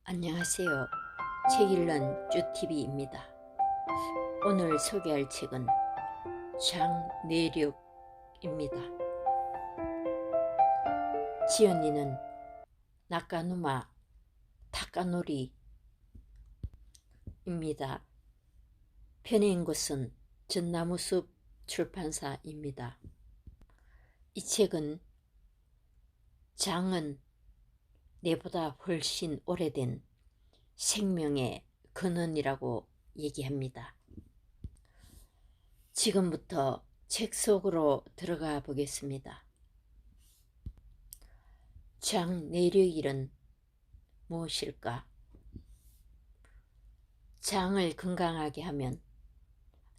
안녕하세요. 책 읽는 쭈TV입니다. 오늘 소개할 책은 장내력입니다. 지언니는 나카누마 타카노리입니다. 펴낸 곳은 전나무숲 출판사입니다. 이 책은 장은 내보다 훨씬 오래된 생명의 근원이라고 얘기합니다. 지금부터 책 속으로 들어가 보겠습니다. 장내력일은 무엇일까? 장을 건강하게 하면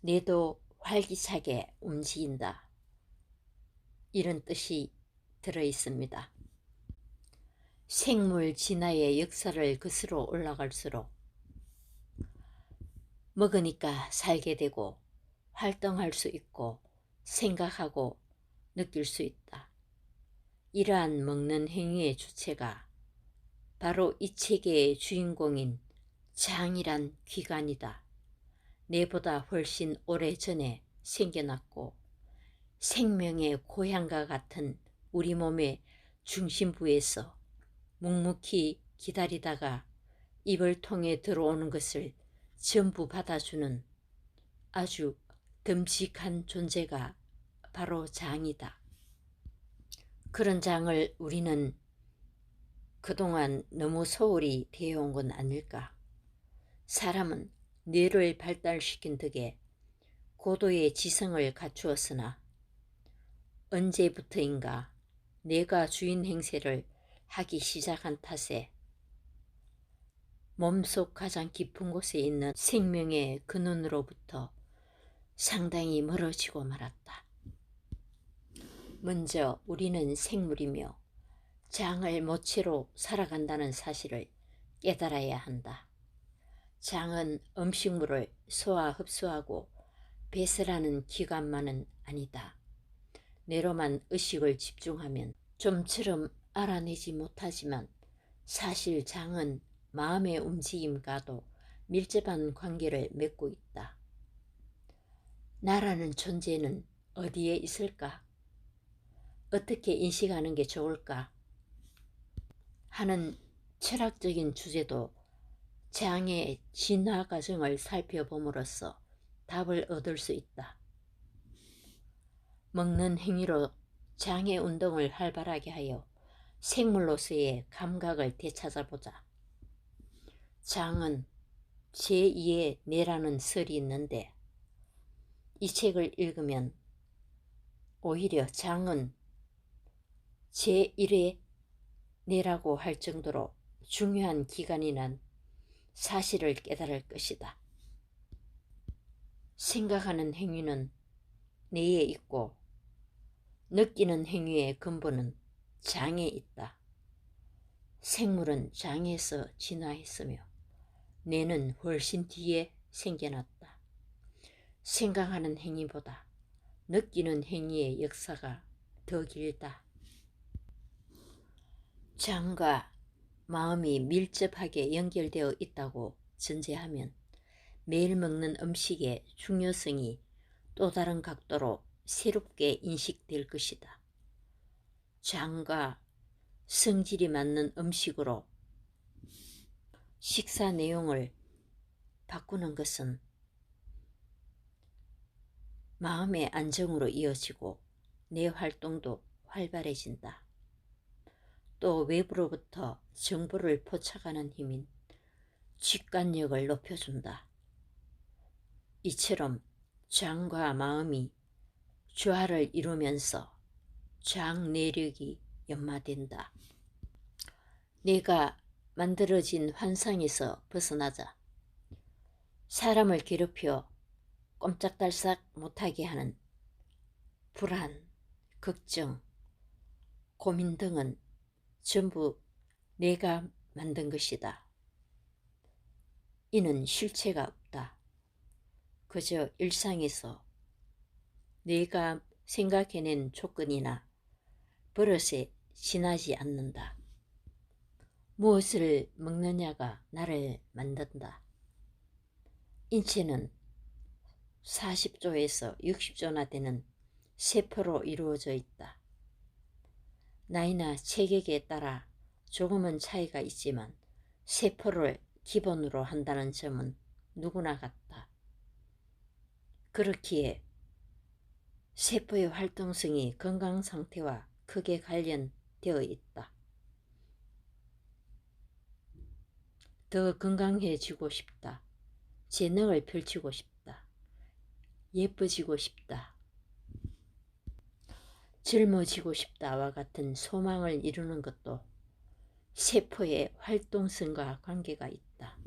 뇌도 활기차게 움직인다. 이런 뜻이 들어 있습니다. 생물 진화의 역사를 거슬러 올라갈수록 먹으니까 살게 되고 활동할 수 있고 생각하고 느낄 수 있다. 이러한 먹는 행위의 주체가 바로 이 책의 주인공인 장이란 기관이다. 내보다 훨씬 오래전에 생겨났고 생명의 고향과 같은 우리 몸의 중심부에서 묵묵히 기다리다가 입을 통해 들어오는 것을 전부 받아주는 아주 듬직한 존재가 바로 장이다. 그런 장을 우리는 그동안 너무 소홀히 대해온 건 아닐까? 사람은 뇌를 발달시킨 덕에 고도의 지성을 갖추었으나 언제부터인가 뇌가 주인 행세를 하기 시작한 탓에 몸속 가장 깊은 곳에 있는 생명의 근원으로부터 상당히 멀어지고 말았다. 먼저 우리는 생물이며 장을 모체로 살아간다는 사실을 깨달아야 한다. 장은 음식물을 소화 흡수하고 배설하는 기관만은 아니다. 뇌로만 의식을 집중하면 좀처럼 알아내지 못하지만 사실 장은 마음의 움직임과도 밀접한 관계를 맺고 있다. 나라는 존재는 어디에 있을까? 어떻게 인식하는 게 좋을까? 하는 철학적인 주제도 장의 진화 과정을 살펴봄으로써 답을 얻을 수 있다. 먹는 행위로 장의 운동을 활발하게 하여 생물로서의 감각을 되찾아보자. 장은 제2의 뇌라는 설이 있는데 이 책을 읽으면 오히려 장은 제1의 뇌라고 할 정도로 중요한 기관이란 사실을 깨달을 것이다. 생각하는 행위는 뇌에 있고 느끼는 행위의 근본은 장에 있다. 생물은 장에서 진화했으며 뇌는 훨씬 뒤에 생겨났다. 생각하는 행위보다 느끼는 행위의 역사가 더 길다. 장과 마음이 밀접하게 연결되어 있다고 전제하면 매일 먹는 음식의 중요성이 또 다른 각도로 새롭게 인식될 것이다. 장과 성질이 맞는 음식으로 식사 내용을 바꾸는 것은 마음의 안정으로 이어지고 뇌 활동도 활발해진다. 또 외부로부터 정보를 포착하는 힘인 직관력을 높여준다. 이처럼 장과 마음이 조화를 이루면서 장내력이 연마된다. 내가 만들어진 환상에서 벗어나자. 사람을 괴롭혀 꼼짝달싹 못하게 하는 불안, 걱정, 고민 등은 전부 내가 만든 것이다. 이는 실체가 없다. 그저 일상에서 내가 생각해낸 조건이나 버릇에 지나지 않는다. 무엇을 먹느냐가 나를 만든다. 인체는 40조에서 60조나 되는 세포로 이루어져 있다. 나이나 체격에 따라 조금은 차이가 있지만 세포를 기본으로 한다는 점은 누구나 같다. 그렇기에 세포의 활동성이 건강 상태와 크게 관련되어 있다. 더 건강해지고 싶다. 재능을 펼치고 싶다. 예뻐지고 싶다. 젊어지고 싶다와 같은 소망을 이루는 것도 세포의 활동성과 관계가 있다.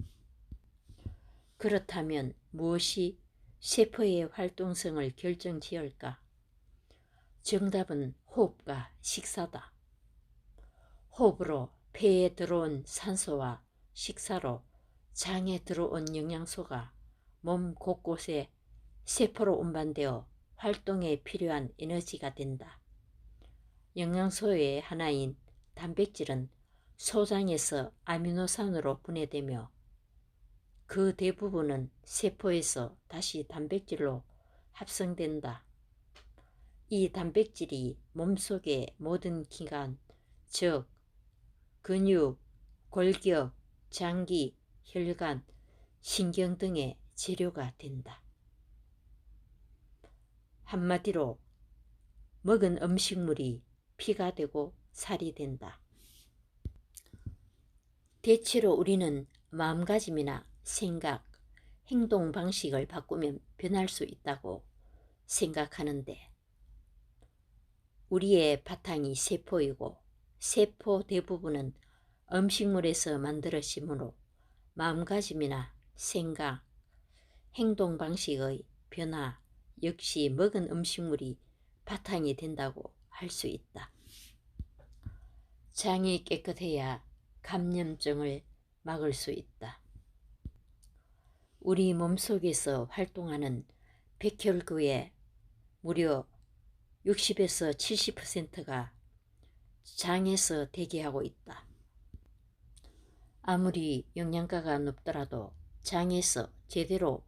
그렇다면 무엇이 세포의 활동성을 결정지을까? 정답은 호흡과 식사다. 호흡으로 폐에 들어온 산소와 식사로 장에 들어온 영양소가 몸 곳곳에 세포로 운반되어 활동에 필요한 에너지가 된다. 영양소의 하나인 단백질은 소장에서 아미노산으로 분해되며 그 대부분은 세포에서 다시 단백질로 합성된다. 이 단백질이 몸속의 모든 기관, 즉 근육, 골격, 장기, 혈관, 신경 등의 재료가 된다. 한마디로 먹은 음식물이 피가 되고 살이 된다. 대체로 우리는 마음가짐이나 생각, 행동 방식을 바꾸면 변할 수 있다고 생각하는데 우리의 바탕이 세포이고 세포 대부분은 음식물에서 만들어지므로 마음가짐이나 생각, 행동 방식의 변화 역시 먹은 음식물이 바탕이 된다고 할 수 있다. 장이 깨끗해야 감염증을 막을 수 있다. 우리 몸속에서 활동하는 백혈구의 무려 60에서 70%가 장에서 대기하고 있다. 아무리 영양가가 높더라도 장에서 제대로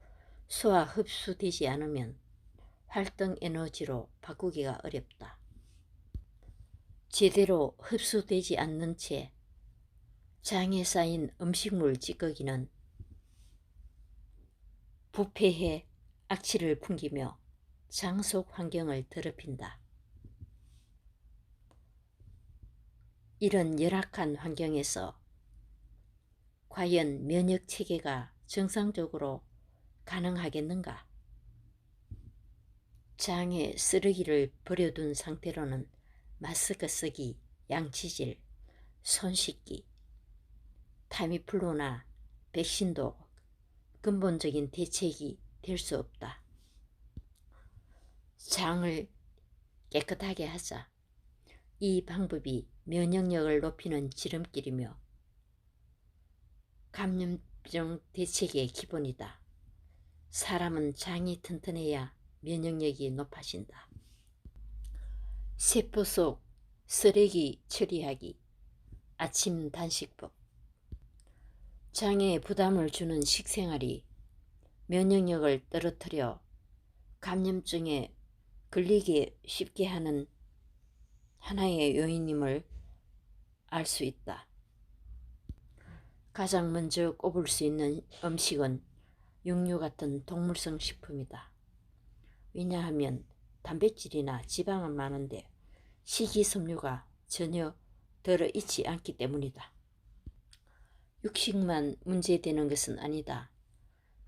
소화 흡수되지 않으면 활동 에너지로 바꾸기가 어렵다. 제대로 흡수되지 않는 채 장에 쌓인 음식물 찌꺼기는 부패해 악취를 풍기며 장 속 환경을 더럽힌다. 이런 열악한 환경에서 과연 면역 체계가 정상적으로 가능하겠는가? 장에 쓰레기를 버려둔 상태로는 마스크 쓰기, 양치질, 손 씻기, 타미플루나 백신도 근본적인 대책이 될 수 없다. 장을 깨끗하게 하자. 이 방법이 면역력을 높이는 지름길이며 감염병 대책의 기본이다. 사람은 장이 튼튼해야 면역력이 높아진다. 세포 속 쓰레기 처리하기, 아침 단식법. 장에 부담을 주는 식생활이 면역력을 떨어뜨려 감염증에 걸리기 쉽게 하는 하나의 요인임을 알 수 있다. 가장 먼저 꼽을 수 있는 음식은 육류 같은 동물성 식품이다. 왜냐하면 단백질이나 지방은 많은데 식이섬유가 전혀 들어있지 않기 때문이다. 육식만 문제되는 것은 아니다.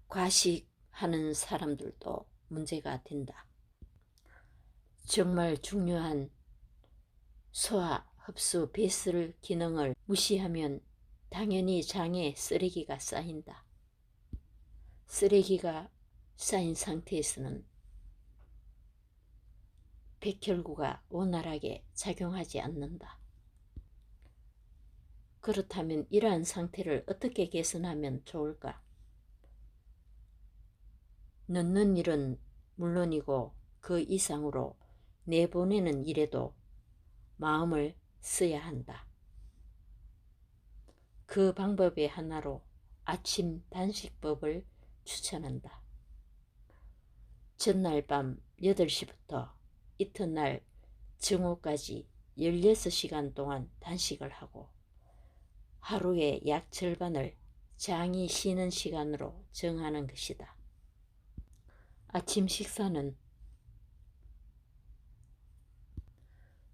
과식하는 사람들도 문제가 된다. 정말 중요한 소화, 흡수, 배설 기능을 무시하면 당연히 장에 쓰레기가 쌓인다. 쓰레기가 쌓인 상태에서는 백혈구가 원활하게 작용하지 않는다. 그렇다면 이러한 상태를 어떻게 개선하면 좋을까? 넣는 일은 물론이고 그 이상으로 내보내는 일에도 마음을 써야 한다. 그 방법의 하나로 아침 단식법을 추천한다. 전날 밤 8시부터 이튿날 정오까지 16시간 동안 단식을 하고 하루의 약 절반을 장이 쉬는 시간으로 정하는 것이다. 아침 식사는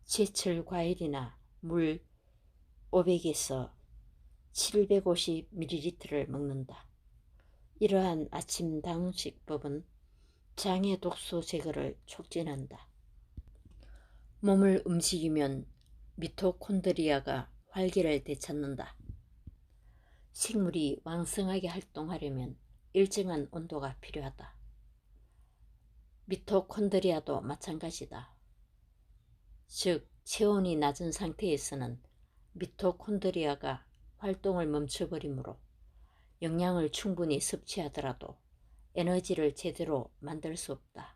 제철 과일이나 물 500에서 750ml를 먹는다. 이러한 아침 단식법은 장의 독소 제거를 촉진한다. 몸을 움직이면 미토콘드리아가 활기를 되찾는다. 식물이 왕성하게 활동하려면 일정한 온도가 필요하다. 미토콘드리아도 마찬가지다. 즉, 체온이 낮은 상태에서는 미토콘드리아가 활동을 멈춰버리므로 영양을 충분히 섭취하더라도 에너지를 제대로 만들 수 없다.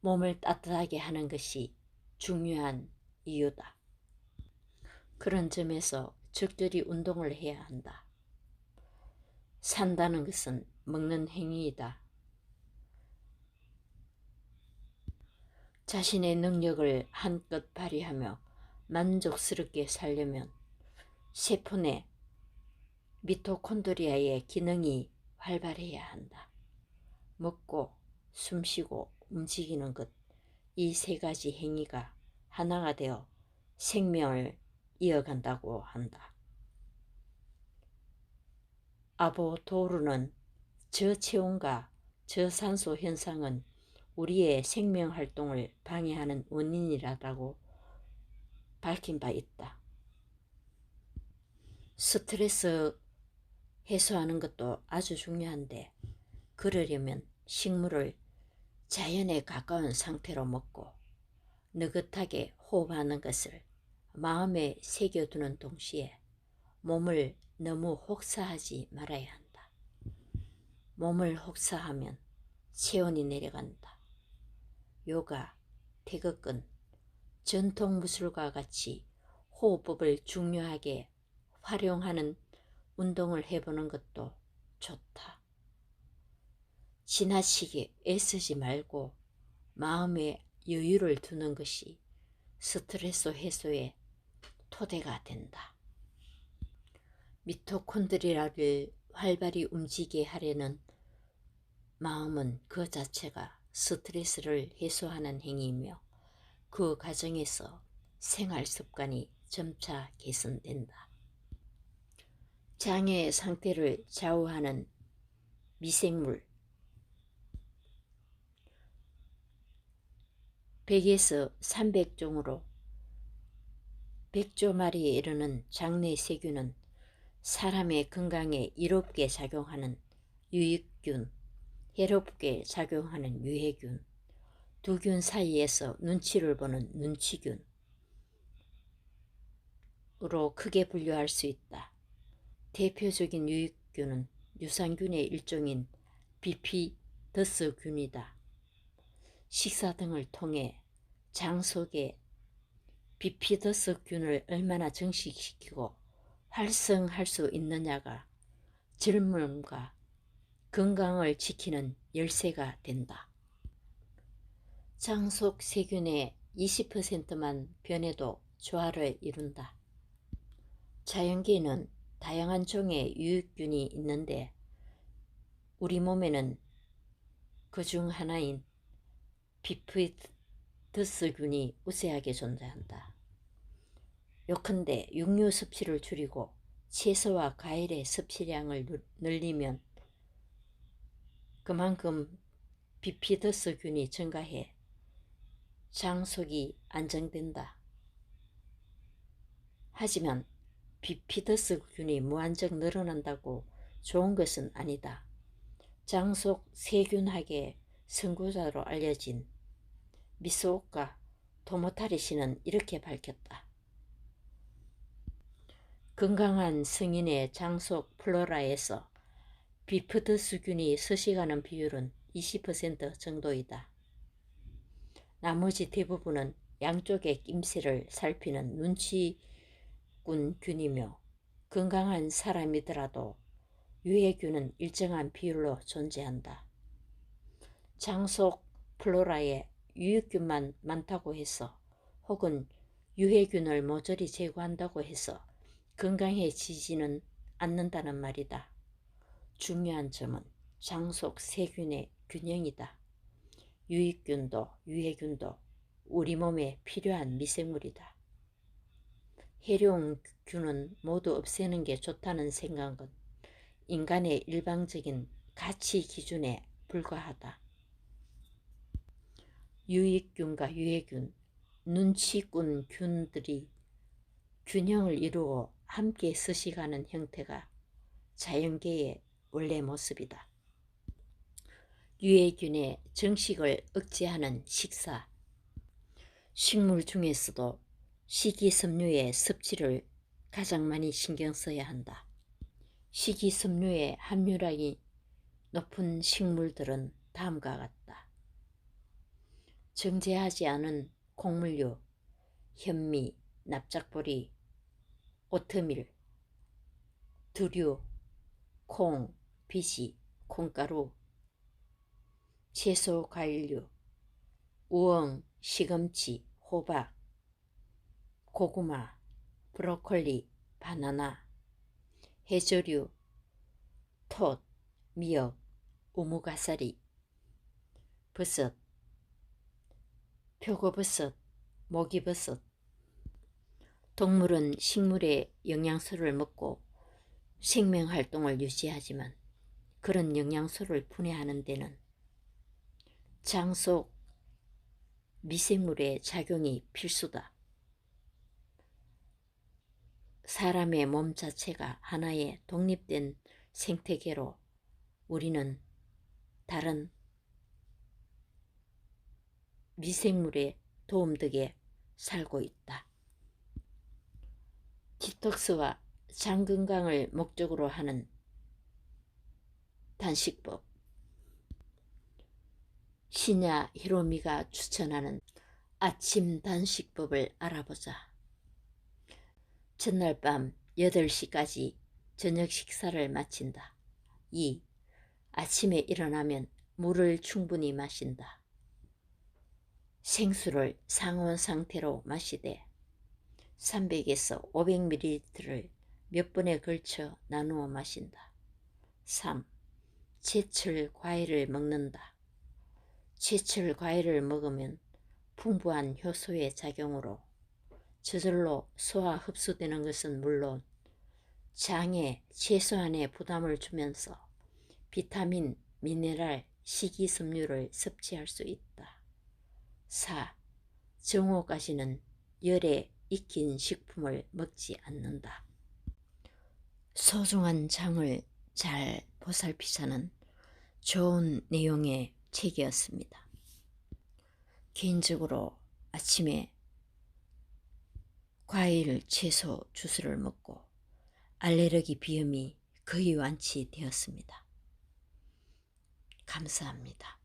몸을 따뜻하게 하는 것이 중요한 이유다. 그런 점에서 적절히 운동을 해야 한다. 산다는 것은 먹는 행위이다. 자신의 능력을 한껏 발휘하며 만족스럽게 살려면 세포 내 미토콘드리아의 기능이 활발해야 한다. 먹고 숨쉬고 움직이는 것, 이 세 가지 행위가 하나가 되어 생명을 이어간다고 한다. 아보도르는 저체온과 저산소 현상은 우리의 생명활동을 방해하는 원인이라고 밝힌 바 있다. 스트레스 해소하는 것도 아주 중요한데 그러려면 식물을 자연에 가까운 상태로 먹고 느긋하게 호흡하는 것을 마음에 새겨두는 동시에 몸을 너무 혹사하지 말아야 한다. 몸을 혹사하면 체온이 내려간다. 요가, 태극근, 전통무술과 같이 호흡법을 중요하게 활용하는 운동을 해보는 것도 좋다. 지나치게 애쓰지 말고 마음에 여유를 두는 것이 스트레스 해소의 토대가 된다. 미토콘드리아를 활발히 움직이게 하려는 마음은 그 자체가 스트레스를 해소하는 행위이며 그 과정에서 생활 습관이 점차 개선된다. 장의 상태를 좌우하는 미생물 100에서 300종으로 100조 마리에 이르는 장내 세균은 사람의 건강에 이롭게 작용하는 유익균, 해롭게 작용하는 유해균, 두 균 사이에서 눈치를 보는 눈치균으로 크게 분류할 수 있다. 대표적인 유익균은 유산균의 일종인 비피더스균이다. 식사 등을 통해 장 속에 비피더스균을 얼마나 증식시키고 활성할 수 있느냐가 젊음과 건강을 지키는 열쇠가 된다. 장 속 세균의 20%만 변해도 조화를 이룬다. 자연계에는 다양한 종의 유익균이 있는데 우리 몸에는 그중 하나인 비피더스균이 우세하게 존재한다. 요컨대 육류 섭취를 줄이고 채소와 과일의 섭취량을 늘리면 그만큼 비피더스균이 증가해 장 속이 안정된다. 하지만 비피더스균이 무한정 늘어난다고 좋은 것은 아니다. 장 속 세균학의 선구자로 알려진 미스오카 토모타리 씨는 이렇게 밝혔다. 건강한 성인의 장 속 플로라에서 비피더스균이 서식하는 비율은 20% 정도이다. 나머지 대부분은 양쪽의 낌새를 살피는 눈치꾼균이며 건강한 사람이더라도 유해균은 일정한 비율로 존재한다. 장 속 플로라에 유익균만 많다고 해서 혹은 유해균을 모조리 제거한다고 해서 건강해지지는 않는다는 말이다. 중요한 점은 장 속 세균의 균형이다. 유익균도 유해균도 우리 몸에 필요한 미생물이다. 해로운 균은 모두 없애는 게 좋다는 생각은 인간의 일방적인 가치 기준에 불과하다. 유익균과 유해균, 눈치꾼 균들이 균형을 이루어 함께 서식하는 형태가 자연계의 원래 모습이다. 유해균의 정식을 억제하는 식사. 식물 중에서도 식이섬유의 섭취를 가장 많이 신경 써야 한다. 식이섬유의 함유량이 높은 식물들은 다음과 같다. 정제하지 않은 곡물류, 현미, 납작보리, 오트밀, 두류, 콩, 비시, 콩가루, 채소 과일류, 우엉, 시금치, 호박, 고구마, 브로콜리, 바나나, 해조류, 톳, 미역, 우무가사리, 버섯, 표고버섯, 목이버섯. 동물은 식물의 영양소를 먹고 생명활동을 유지하지만 그런 영양소를 분해하는 데는 장 속 미생물의 작용이 필수다. 사람의 몸 자체가 하나의 독립된 생태계로 우리는 다른 미생물의 도움 덕에 살고 있다. 디톡스와 장 건강을 목적으로 하는 단식법. 시냐 히로미가 추천하는 아침 단식법을 알아보자. 전날 밤 8시까지 저녁 식사를 마친다. 2. 아침에 일어나면 물을 충분히 마신다. 생수를 상온 상태로 마시되 300에서 500ml를 몇 번에 걸쳐 나누어 마신다. 3. 제철 과일을 먹는다. 제철 과일을 먹으면 풍부한 효소의 작용으로 저절로 소화 흡수되는 것은 물론 장에 최소한의 부담을 주면서 비타민, 미네랄, 식이섬유를 섭취할 수 있다. 4. 정오까지는 열에 익힌 식품을 먹지 않는다. 소중한 장을 잘 보살피자는 좋은 내용의 책이었습니다. 개인적으로 아침에 과일, 채소 주스를 먹고 알레르기 비염이 거의 완치되었습니다. 감사합니다.